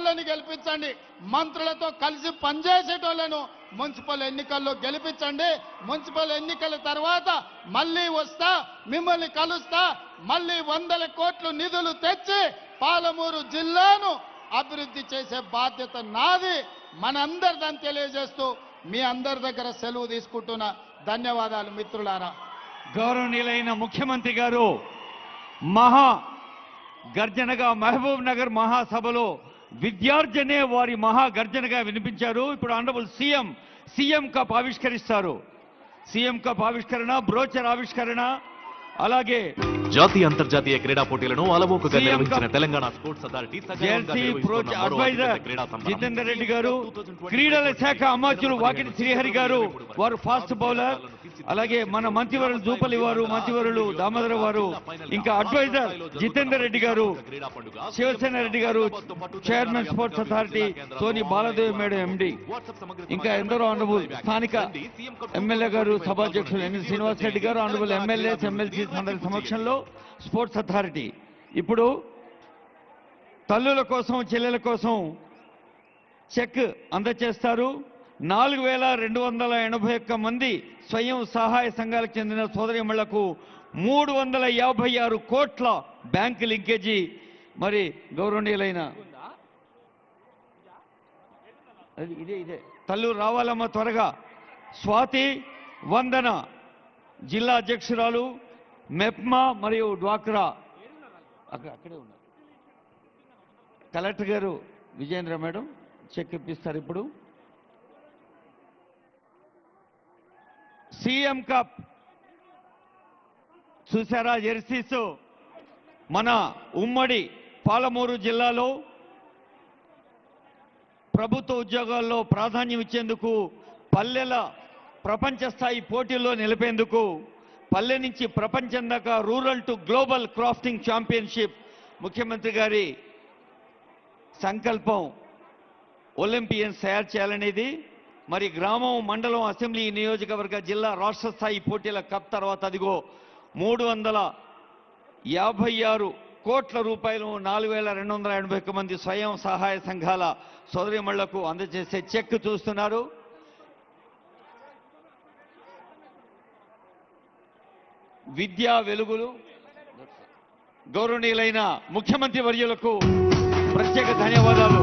వాళ్ళని గెలిపించండి, మంత్రులతో కలిసి పనిచేసేటోళ్లను మున్సిపల్ ఎన్నికల్లో గెలిపించండి. మున్సిపల్ ఎన్నికల తర్వాత మళ్ళీ వస్తా, మిమ్మల్ని కలుస్తా, మళ్ళీ 100 కోట్ల నిధులు తెచ్చి పాలమూరు జిల్లాను అభివృద్ధి చేసే బాధ్యత నాది, మనందరిదని తెలియజేస్తూ మీ అందరి దగ్గర సెలవు తీసుకుంటున్నా. ధన్యవాదాలు మిత్రులారా. గౌరవనీయులైన ముఖ్యమంత్రి గారు మహా గర్జనగా మహబూబ్ నగర్ మహాసభలో విద్యార్జనే వారి మహా గర్జనగా వినిపించారు. ఇప్పుడు ఆనరబుల్ సీఎం కప్ ఆవిష్కరిస్తారు. సీఎం కప్ ఆవిష్కరణ, బ్రోచర్ ఆవిష్కరణ, అలాగే జాతీయ అంతర్జాతీయ క్రీడా పోటీలను అలవోకగా నిర్వహించిన Telangana sports authority advisor Jitender Reddy గారు, క్రీడల శాఖ అమాత్యులు వాకిటి శ్రీహరి గారు, వారు ఫాస్ట్ బౌలర్, అలాగే మన మంత్రివర్యులు జూపల్లి వారు, మంత్రివర్యులు దామోదర వారు, ఇంకా అడ్వైజర్ జితేందర్ రెడ్డి గారు, శివసేన రెడ్డి గారు, chairman sports authority Soni Baladevi madam MD, ఇంకా ఎందరో ఆనరబుల్ స్థానిక ఎమ్మెల్యే గారు, సభాధ్యక్షులు ఎన్ శ్రీనివాస్ రెడ్డి గారు, ఆనరబుల్ ఎమ్మెల్యేస్ ఎమ్మెల్సీ అందరి సమక్షంలో స్పోర్ట్స్ అథారిటీ ఇప్పుడు తల్లుల కోసం, చెల్లెల కోసం చెక్ అందజేస్తారు. 4281 మంది స్వయం సహాయ సంఘాలకు చెందిన సోదరిమణులకు 356 కోట్ల బ్యాంకు లింకేజీ. మరి గౌరవనీయులైన ఇదే తల్లు రావాలమ్మ త్వరగా. స్వాతి వందన జిల్లా అధ్యక్షురాలు, మెప్మా మరియు డ్వాక్రా అక్కడే ఉన్నారు. కలెక్టర్ గారు విజయేంద్ర మేడం చెక్ ఇప్పిస్తారు. ఇప్పుడు సీఎం కప్ చూసారా జెర్సీస్. మన ఉమ్మడి పాలమూరు జిల్లాలో ప్రభుత్వ ఉద్యోగాల్లో ప్రాధాన్యం ఇచ్చేందుకు, పల్లెల ప్రపంచ స్థాయి పోటీల్లో నిలిపేందుకు, పల్లె నుంచి ప్రపంచం దాకా rural to global crafting championship ముఖ్యమంత్రి గారి సంకల్పం ఒలింపియన్స్ తయారు చేయాలనేది. మరి గ్రామం, మండలం, అసెంబ్లీ, నియోజకవర్గ, జిల్లా, రాష్ట్ర స్థాయి పోటీల కప్ తర్వాత అదిగో 356 కోట్ల రూపాయలు 4281 మంది స్వయం సహాయ సంఘాల సోదరిమణులకు అందజేసే చెక్ చూస్తున్నారు. విద్యా వెలుగులు. గౌరవనీయులైన ముఖ్యమంత్రి వర్యులకు ప్రత్యేక ధన్యవాదాలు.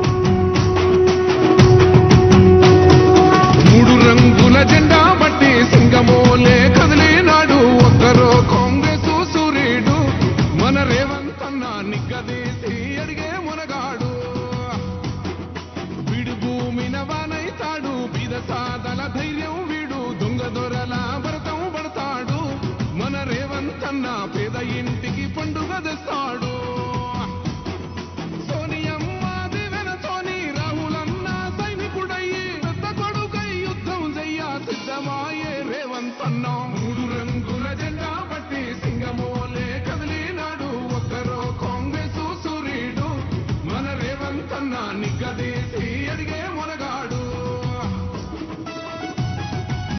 3 రంగుల జెండా బట్టి సింగమోలే కదిలినాడు ఒక్కరో కాంగ్రెస్ సూర్యుడు, మన రేవంత్ అన్న నిగ్గదీసి అడిగే మునగాడు. వీడు భూమిన వానైతాడు, బీద సాదల ధైర్యం వీడు, దొంగ దొరల భరతం పడతాడు. మన రేవంత్ అన్న పేద ఇంటికి పండుగ తెస్తాడు.